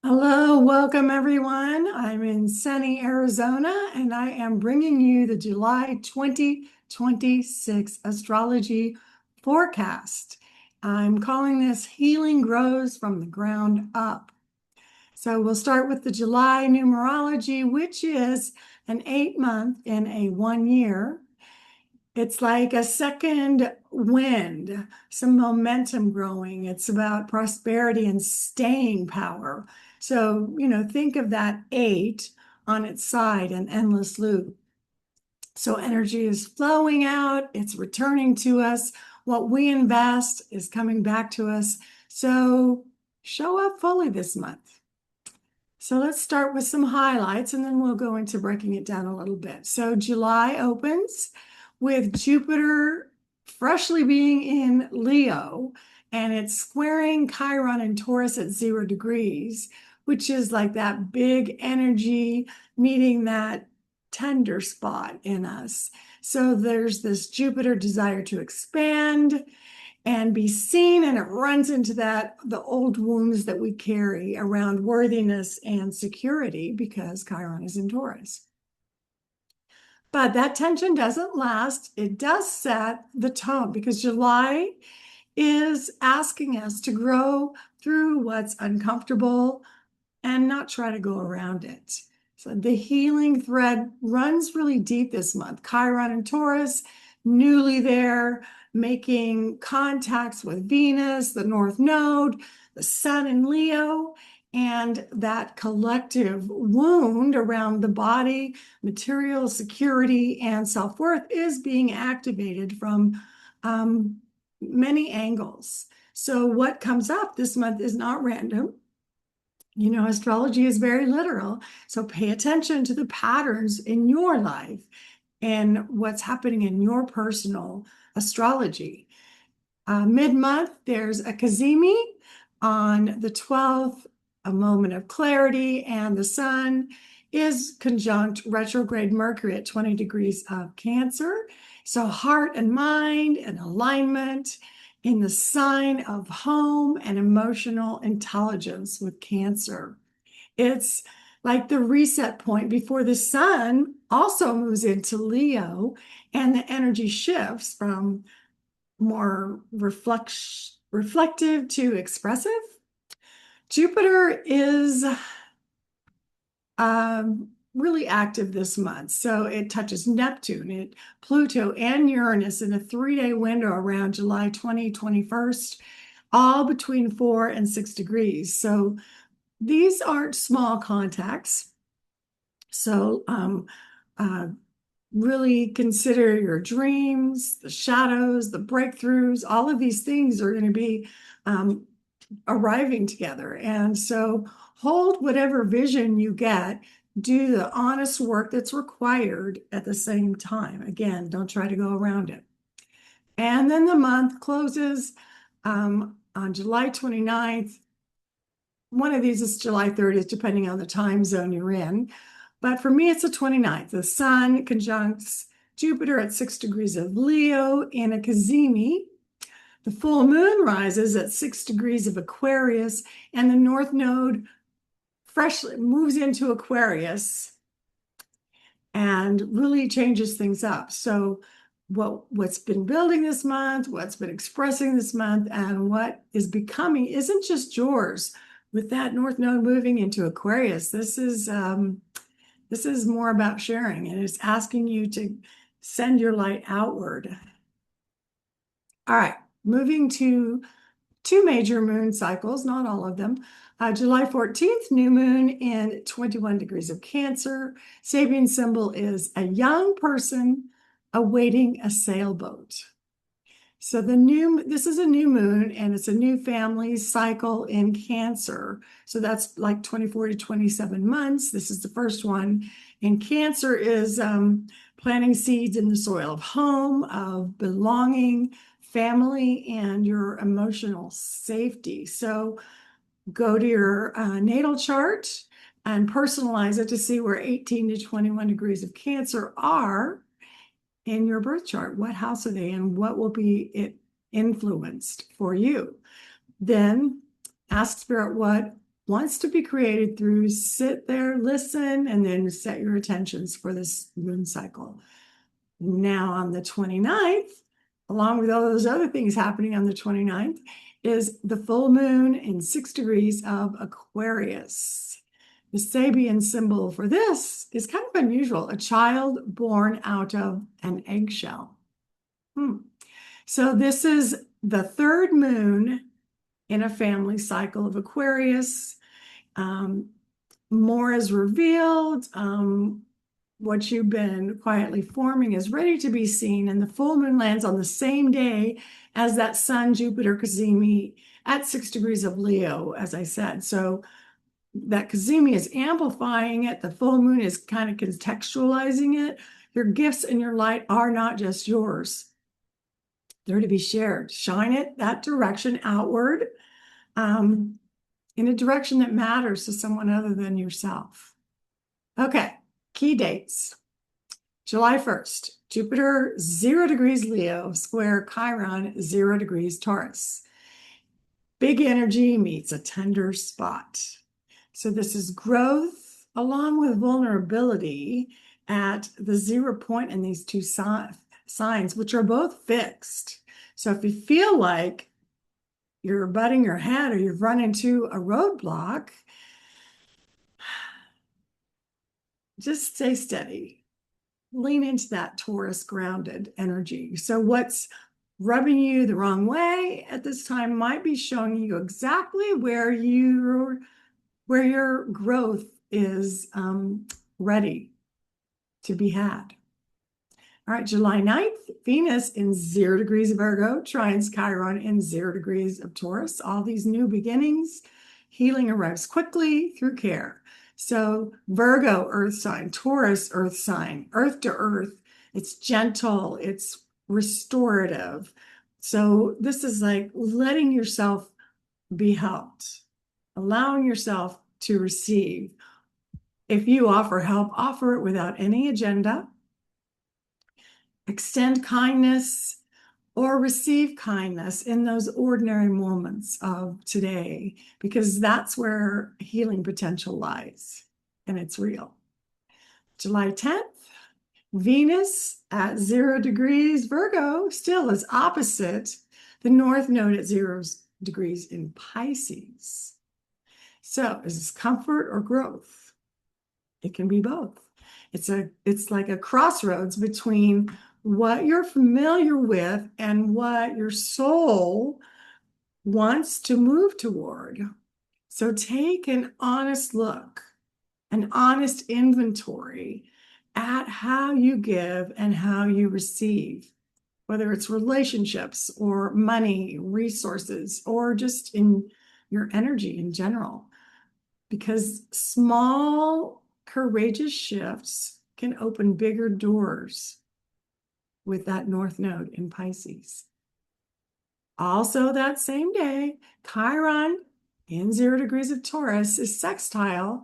Hello, welcome everyone. I'm in sunny Arizona and I am bringing you the July 2026 astrology forecast. I'm calling this Healing Grows from the Ground Up. So we'll start with the July numerology, which is an 8 month in a 1 year. It's like a second wind, some momentum growing. It's about prosperity and staying power. So, think of that eight on its side, an endless loop. So, energy is flowing out, it's returning to us. What we invest is coming back to us. So, show up fully this month. So let's start with some highlights and then we'll go into breaking it down a little bit. So July opens with Jupiter freshly being in Leo and it's squaring Chiron and Taurus at 0 degrees, which is like that big energy meeting that tender spot in us. So there's this Jupiter desire to expand and be seen, and it runs into the old wounds that we carry around worthiness and security because Chiron is in Taurus. But that tension doesn't last. It does set the tone because July is asking us to grow through what's uncomfortable and not try to go around it. So the healing thread runs really deep this month. Chiron and Taurus, newly there, making contacts with Venus, the North Node, the Sun in Leo, and that collective wound around the body, material security, and self-worth is being activated from many angles. So what comes up this month is not random. Astrology is very literal. So pay attention to the patterns in your life and what's happening in your personal astrology. Mid-month, there's a Cazimi on the 12th, a moment of clarity, and the sun is conjunct retrograde Mercury at 20 degrees of Cancer. So heart and mind and alignment in the sign of home and emotional intelligence with Cancer. It's like the reset point before the sun also moves into Leo and the energy shifts from more reflective to expressive. Jupiter is really active this month. So it touches Neptune, Pluto, and Uranus in a 3-day window around July 21st, all between 4 and 6 degrees. So these aren't small contacts. So really consider your dreams, the shadows, the breakthroughs, all of these things are going to be arriving together. And so hold whatever vision you get, do the honest work that's required at the same time. Again, don't try to go around it. And then the month closes on July 29th. One of these is July 30th, depending on the time zone you're in. But for me, it's the 29th. The sun conjuncts Jupiter at 6 degrees of Leo in a Cazimi. The full moon rises at 6 degrees of Aquarius, and the North Node freshly moves into Aquarius and really changes things up. So what's been building this month, what's been expressing this month, and what is becoming isn't just yours. With that North Node moving into Aquarius, this is more about sharing, and it's asking you to send your light outward. All right, moving to two major moon cycles, not all of them. July 14th, new moon in 21 degrees of Cancer. Sabian symbol is a young person awaiting a sailboat. So this is a new moon and it's a new family cycle in Cancer. So that's like 24 to 27 months. This is the first one. And Cancer is planting seeds in the soil of home, of belonging, family, and your emotional safety. So go to your natal chart and personalize it to see where 18 to 21 degrees of Cancer are in your birth chart. What house are they in? What will be it influenced for you? Then ask Spirit, what wants to be created through sit there, listen, and then set your intentions for this moon cycle. Now on the 29th, along with all those other things happening on the 29th, is the full moon in 6 degrees of Aquarius. The Sabian symbol for this is kind of unusual, a child born out of an eggshell. So this is the third moon in a family cycle of Aquarius. More is revealed. What you've been quietly forming is ready to be seen, and the full moon lands on the same day as that Sun Jupiter cazimi at 6 degrees of Leo, as I said. So that cazimi is amplifying it. The full moon is kind of contextualizing it. Your gifts and your light are not just yours. They're to be shared. Shine it that direction outward, in a direction that matters to someone other than yourself. Okay, key dates. July 1st, Jupiter 0 degrees Leo, square Chiron 0 degrees Taurus. Big energy meets a tender spot. So this is growth along with vulnerability at the 0 point in these two signs, which are both fixed. So if you feel like you're butting your head or you've run into a roadblock, just stay steady. Lean into that Taurus grounded energy. So what's rubbing you the wrong way at this time might be showing you exactly where your growth is ready to be had. All right, July 9th, Venus in 0 degrees of Virgo, trines Chiron in 0 degrees of Taurus. All these new beginnings, healing arrives quickly through care. So Virgo, earth sign, Taurus, earth sign, earth to earth. It's gentle, it's restorative. So this is like letting yourself be helped, allowing yourself to receive. If you offer help, offer it without any agenda. Extend kindness or receive kindness in those ordinary moments of today, because that's where healing potential lies, and it's real. July 10th, Venus at 0 degrees Virgo still is opposite the North Node at 0 degrees in Pisces. So is this comfort or growth? It can be both. It's like a crossroads between what you're familiar with and what your soul wants to move toward. So take an honest look, an honest inventory at how you give and how you receive, whether it's relationships or money, resources, or just in your energy in general. Because small, courageous shifts can open bigger doors with that North Node in Pisces. Also that same day, Chiron in 0 degrees of Taurus is sextile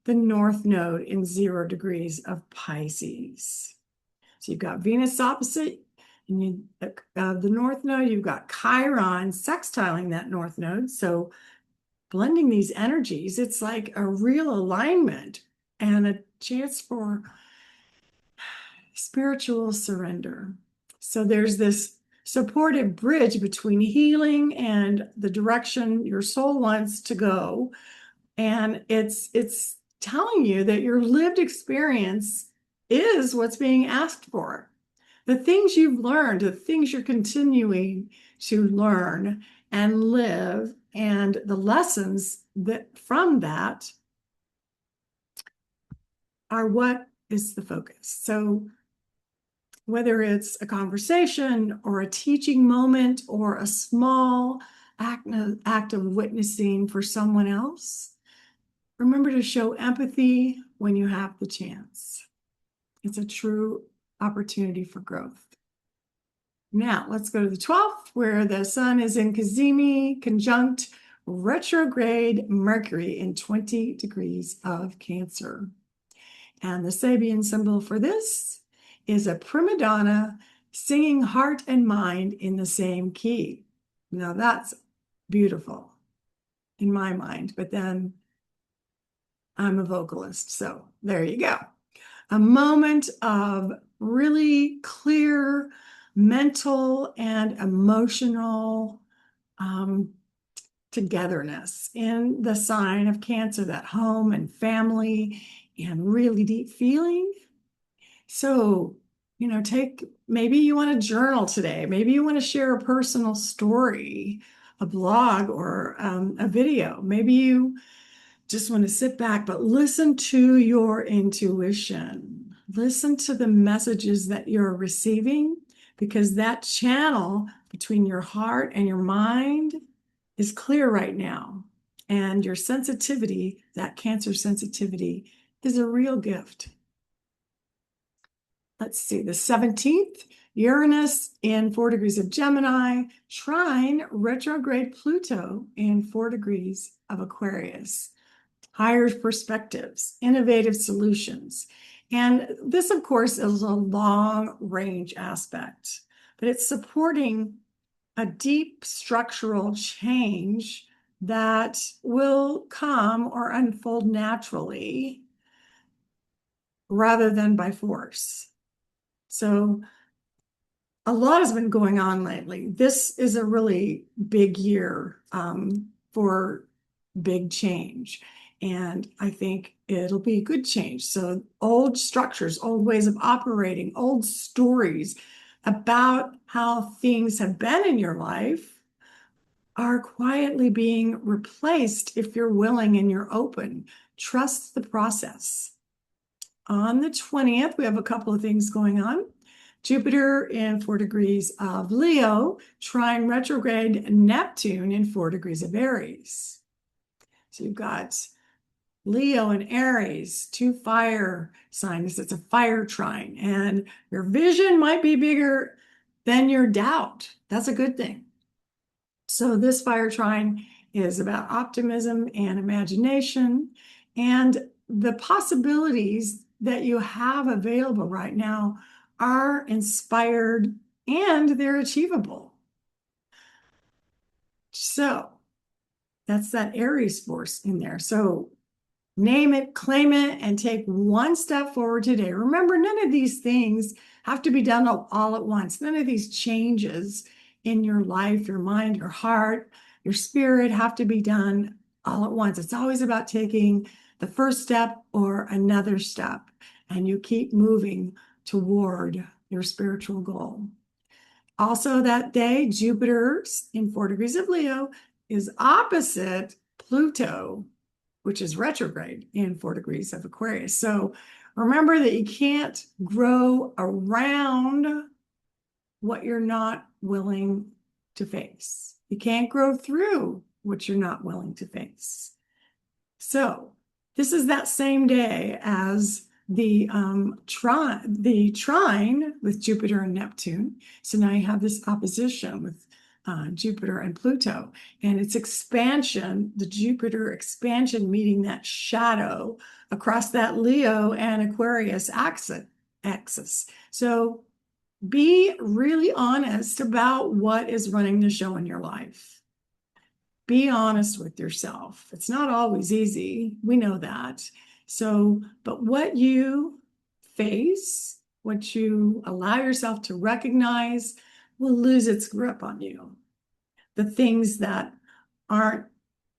the North Node in 0 degrees of Pisces. So you've got Venus opposite and the North Node, you've got Chiron sextiling that North Node. So blending these energies, it's like a real alignment and a chance for spiritual surrender. So there's this supportive bridge between healing and the direction your soul wants to go. And it's telling you that your lived experience is what's being asked for. The things you've learned, the things you're continuing to learn and live, and the lessons that from that are what is the focus. So whether it's a conversation or a teaching moment or a small act of witnessing for someone else, remember to show empathy when you have the chance. It's a true opportunity for growth. Now, let's go to the 12th, where the sun is in cazimi, conjunct retrograde Mercury in 20 degrees of Cancer. And the Sabian symbol for this is a prima donna singing heart and mind in the same key. Now, that's beautiful. in my mind, but then I'm a vocalist. So there you go. A moment of really clear mental and emotional togetherness in the sign of Cancer, that home and family and really deep feeling. So, maybe you want to journal today. Maybe you want to share a personal story, a blog, or a video. Maybe you just want to sit back, but listen to your intuition. Listen to the messages that you're receiving, because that channel between your heart and your mind is clear right now. And your sensitivity, that Cancer sensitivity, is a real gift. Let's see, the 17th, Uranus in 4 degrees of Gemini, trine retrograde Pluto in 4 degrees of Aquarius. Higher perspectives, innovative solutions. And this, of course, is a long range aspect, but it's supporting a deep structural change that will come or unfold naturally rather than by force. So a lot has been going on lately. This is a really big year for big change. And I think it'll be good change. So old structures, old ways of operating, old stories about how things have been in your life are quietly being replaced if you're willing and you're open. Trust the process. On the 20th, we have a couple of things going on. Jupiter in 4 degrees of Leo, trine retrograde Neptune in 4 degrees of Aries. So you've got Leo and Aries, two fire signs. It's a fire trine, and your vision might be bigger than your doubt. That's a good thing. So this fire trine is about optimism and imagination, and the possibilities that you have available right now are inspired and they're achievable. So that's that Aries force in there. So name it, claim it, and take one step forward today. Remember, none of these things have to be done all at once. None of these changes in your life, your mind, your heart, your spirit have to be done all at once. It's always about taking the first step or another step, and you keep moving toward your spiritual goal. Also that day, Jupiter in 4 degrees of Leo is opposite Pluto, which is retrograde in 4 degrees of Aquarius. So remember that you can't grow around what you're not willing to face. You can't grow through what you're not willing to face. So this is that same day as the trine with Jupiter and Neptune. So now you have this opposition with Jupiter and Pluto, and its expansion, the Jupiter expansion meeting that shadow across that Leo and Aquarius axis. So be really honest about what is running the show in your life. Be honest with yourself. It's not always easy. We know that. So, but what you face, what you allow yourself to recognize, will lose its grip on you. The things that aren't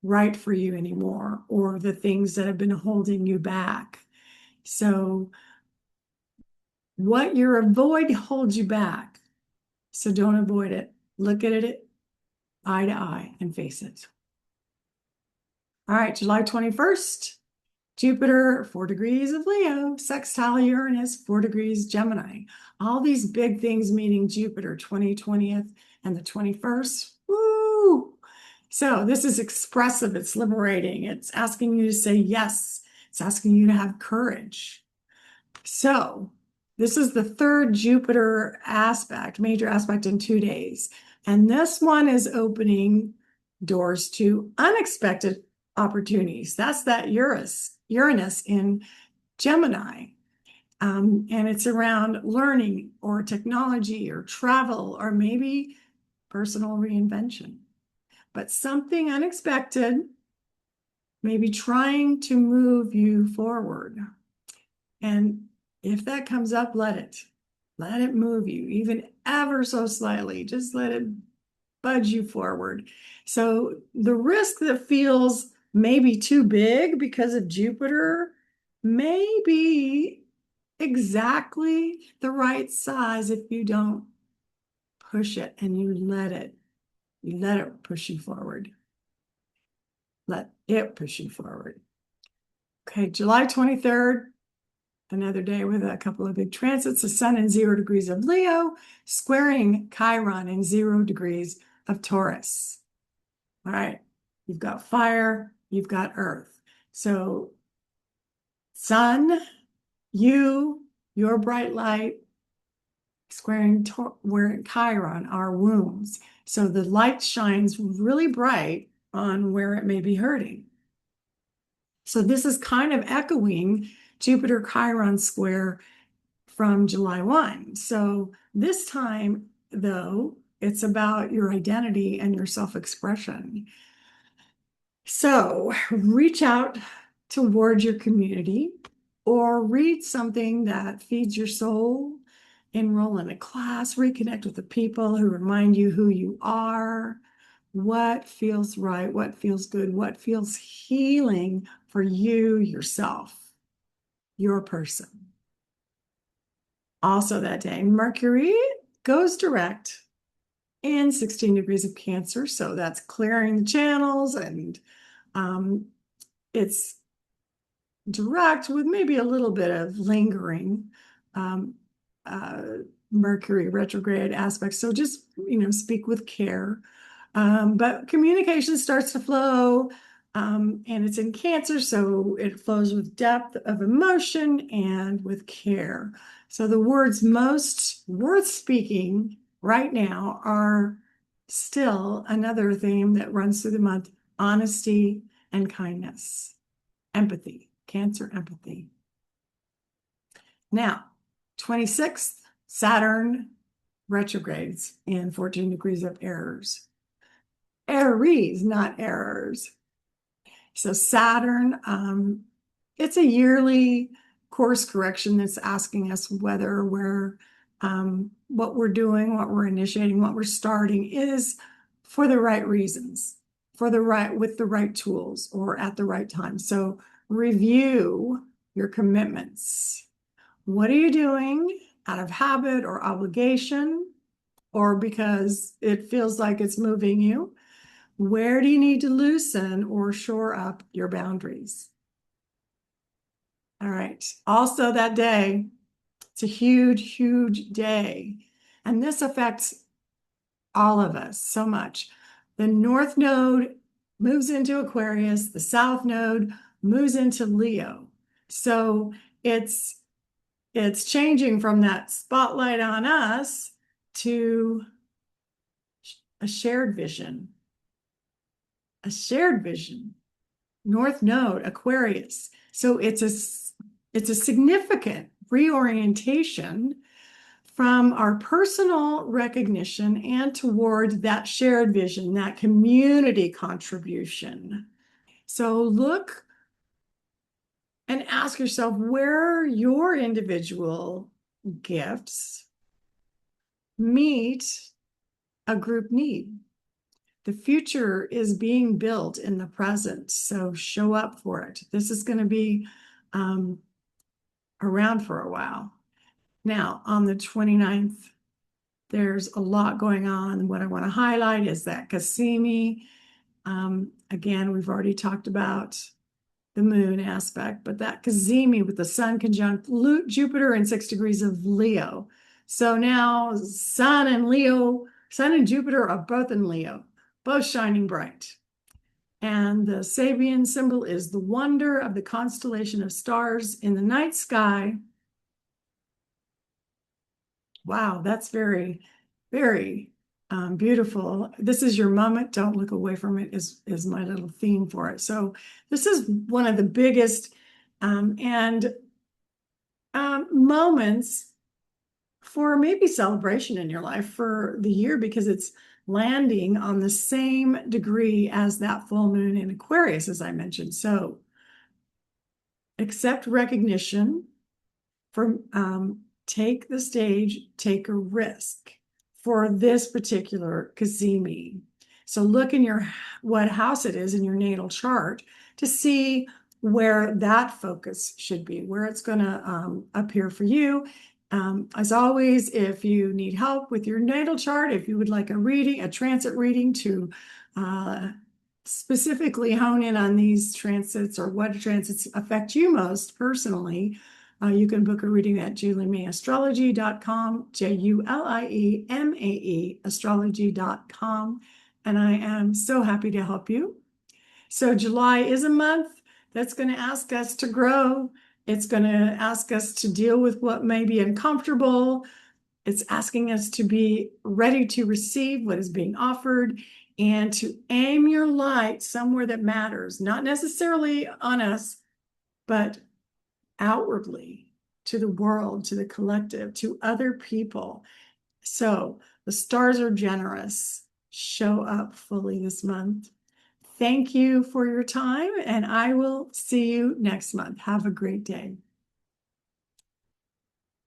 right for you anymore, or the things that have been holding you back. So what you avoid holds you back. So don't avoid it. Look at it eye to eye and face it. All right, July 21st, Jupiter, 4 degrees of Leo, sextile Uranus, 4 degrees Gemini. All these big things meeting Jupiter, 20th and the 21st. Woo! So this is expressive, it's liberating, it's asking you to say yes, it's asking you to have courage. So this is the third Jupiter aspect, major aspect in 2 days. And this one is opening doors to unexpected opportunities. That's that Uranus in Gemini. And it's around learning or technology or travel or maybe personal reinvention. But something unexpected maybe trying to move you forward. And if that comes up, let it move you, even ever so slightly. Just let it budge you forward. So the risk that feels maybe too big because of Jupiter may be exactly the right size if you don't push it and you let it push you forward. Let it push you forward. Okay, July 23rd, another day with a couple of big transits. The sun in 0 degrees of Leo, squaring Chiron in 0 degrees of Taurus. All right, you've got fire, you've got earth. So sun, your bright light, squaring where Chiron, our wombs. So the light shines really bright on where it may be hurting. So this is kind of echoing Jupiter Chiron square from July 1. So this time, though, it's about your identity and your self-expression. So reach out towards your community or read something that feeds your soul, enroll in a class, reconnect with the people who remind you who you are, what feels right, what feels good, what feels healing for you, yourself, your person. Also that day, Mercury goes direct in 16 degrees of Cancer. So that's clearing the channels and it's direct with maybe a little bit of lingering um, uh, Mercury retrograde aspects. So just, speak with care. But communication starts to flow and it's in Cancer, so it flows with depth of emotion and with care. So the words most worth speaking right now are still another theme that runs through the month: honesty and kindness, empathy, Cancer empathy. Now, 26th, Saturn retrogrades in 14 degrees of Aries, not errors. So Saturn, it's a yearly course correction that's asking us whether what we're doing, what we're initiating, what we're starting is for the right reasons, with the right tools or at the right time. So review your commitments. What are you doing out of habit or obligation or because it feels like it's moving you? Where do you need to loosen or shore up your boundaries? All right. Also, that day, it's a huge, huge day. And this affects all of us so much. The North Node moves into Aquarius, the South Node moves into Leo. So it's changing from that spotlight on us to a shared vision. A shared vision. North Node, Aquarius. So it's a significant reorientation from our personal recognition and toward that shared vision, that community contribution. So look and ask yourself where your individual gifts meet a group need. The future is being built in the present, so show up for it. This is going to be around for a while. Now, on the 29th, there's a lot going on. What I want to highlight is that Cassimi, again, we've already talked about the moon aspect, but that Cazimi with the sun conjunct Jupiter in 6 degrees of Leo. So now sun and Jupiter are both in Leo, both shining bright. And the Sabian symbol is the wonder of the constellation of stars in the night sky. Wow, that's very, very beautiful. This is your moment. Don't look away from it is my little theme for it. So this is one of the biggest and moments for maybe celebration in your life for the year because it's landing on the same degree as that full moon in Aquarius, as I mentioned. So accept recognition from take the stage, take a risk for this particular Cazimi. So look in your what house it is in your natal chart to see where that focus should be, where it's going to appear for you. As always, if you need help with your natal chart, if you would like a reading, a transit reading to specifically hone in on these transits or what transits affect you most personally, you can book a reading at juliemaeastrology.com, JULIEMAE astrology.com. And I am so happy to help you. So July is a month that's going to ask us to grow. It's going to ask us to deal with what may be uncomfortable. It's asking us to be ready to receive what is being offered and to aim your light somewhere that matters, not necessarily on us, but outwardly to the world, to the collective, to other people. So the stars are generous. Show up fully this month. Thank you for your time, and I will see you next month. Have a great day.